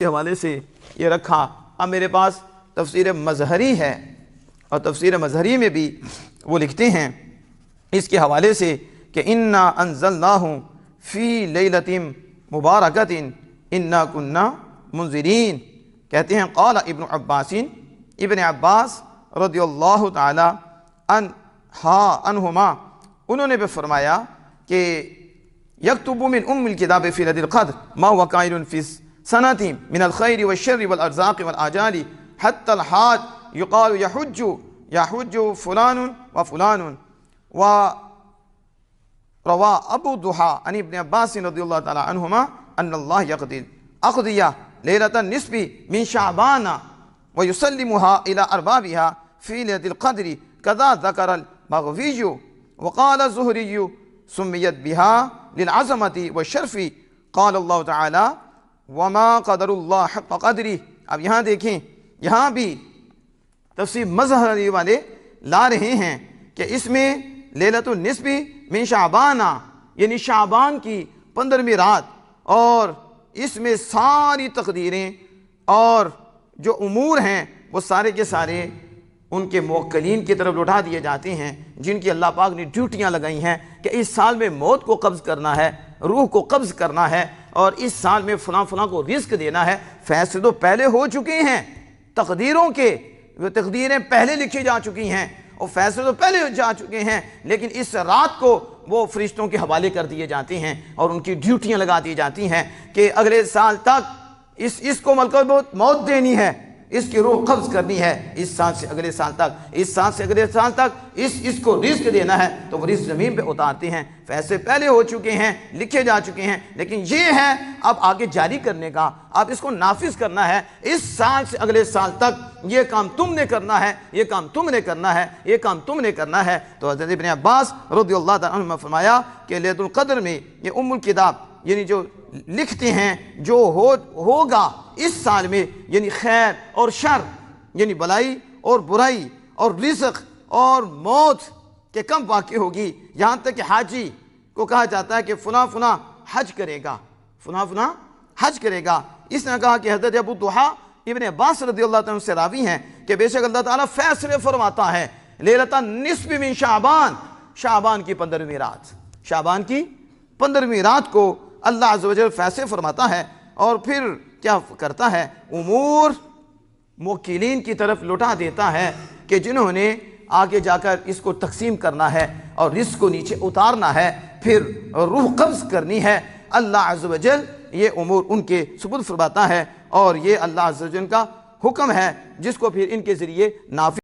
کے حوالے سے یہ رکھا۔ اب میرے پاس تفسیر مظہری ہے، اور تفسیر مظہری میں بھی وہ لکھتے ہیں اس کے حوالے سے کہ انا انزلناہ فی لیلۃ مبارکۃ انا کنا منذرین۔ کہتے ہیں قال ابن عباس، ابن عباس رضی اللہ تعالی عنہما انہوں نے بھی فرمایا کہ یکتب من ام الکتاب فی لیلۃ القدر ما هو کائن فی سنۃ من الخیر والشر والارزاق والآجال حتى الحاج يقال يحج فلان وفلان۔ وروى ابو الضحى عن ابن عباس رضی اللہ تعالی عنہما ان اللہ یقضی اقضیہ لیلۃ النصف من شعبان ويسلمها الى اربابها في ليلة القدر كذا ذكر المغوي وقال الزهري سميت بها للعظمة والشرف قال الله تعالى وما قدر الله حق قدره۔ اب یہاں دیکھیں، یہاں بھی تفسیر مظہری والے لا رہے ہیں کہ اس میں لیلۃ النصف من شعبان یعنی شعبان کی 15ویں رات، اور اس میں ساری تقدیریں اور جو امور ہیں وہ سارے کے سارے ان کے موکلین کی طرف لوٹا دیے جاتے ہیں، جن کی اللہ پاک نے ڈیوٹیاں لگائی ہیں کہ اس سال میں موت کو قبض کرنا ہے، روح کو قبض کرنا ہے، اور اس سال میں فلاں فلاں کو رزق دینا ہے۔ فیصلے تو پہلے ہو چکے ہیں، تقدیروں کے وہ تقدیریں پہلے لکھی جا چکی ہیں اور فیصلے تو پہلے جا چکے ہیں، لیکن اس رات کو وہ فرشتوں کے حوالے کر دیے جاتے ہیں اور ان کی ڈیوٹیاں لگا دی جاتی ہیں کہ اگلے سال تک اس کو ملکوت موت دینی ہے، اس کی روح قبض کرنی ہے، اس سال سے اگلے سال تک، اس سال سے اگلے سال تک اس کو رزق دینا ہے، تو وہ رزق زمین پہ اتارتے ہیں۔ فیصلے پہلے ہو چکے ہیں، لکھے جا چکے ہیں، لیکن یہ ہے اب آگے جاری کرنے کا، اب اس کو نافذ کرنا ہے۔ اس سال سے اگلے سال تک یہ کام تم نے کرنا ہے، یہ کام تم نے کرنا ہے، یہ کام تم نے کرنا ہے۔ تو حضرت ابن عباس رضی اللہ تعالیٰ عنہ نے فرمایا کہ لیلۃ القدر میں یہ ام الکتاب یعنی جو لکھتے ہیں جو ہوگا اس سال میں، یعنی خیر اور شر، یعنی بلائی اور برائی اور رزق اور موت کہ کم واقع ہوگی، یہاں تک کہ حاجی کو کہا جاتا ہے کہ فلاں فلاں حج کرے گا، فلاں فلاں حج کرے گا۔ اس نے کہا کہ حضرت ابو الضحیٰ ابن عباس رضی اللہ تعالیٰ سے راوی ہیں کہ بے شک اللہ تعالیٰ فیصلے فرماتا ہے لیلۃ النصف من شعبان، شعبان کی 15ویں رات، شعبان کی 15ویں رات کو اللہ عز و جل فیصلے فرماتا ہے، اور پھر کیا کرتا ہے، امور موکلین کی طرف لوٹا دیتا ہے کہ جنہوں نے آگے جا کر اس کو تقسیم کرنا ہے اور رزق کو نیچے اتارنا ہے، پھر روح قبض کرنی ہے۔ اللہ عز و جل یہ امور ان کے سپرد فرماتا ہے، اور یہ اللہ عز و جل کا حکم ہے جس کو پھر ان کے ذریعے نافذ